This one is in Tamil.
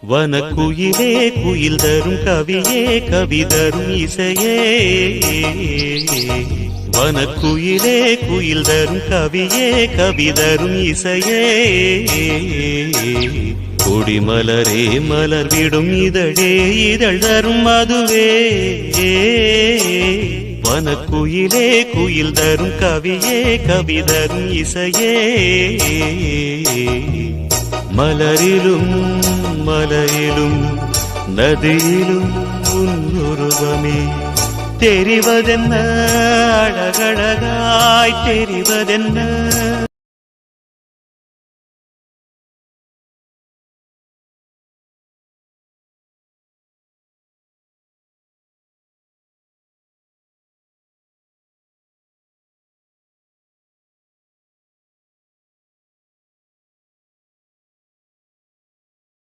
வனக்குயிலே குயில் தரும் கவியே கவி தரும் இசையே வனக்குயிலே குயில் தரும் கவியே கவி தரும் இசையே கொடிமலரே மலர் விடும் இதழே இதழ் தரும் மதுவே வனக்குயிலே குயில் தரும் கவியே கவி தரும் இசையே மலரிலும் மலையிலும் நதியிலும் உன்னுருவமே தெரிவதென்ன அழகழகாய் தெரிவதென்ன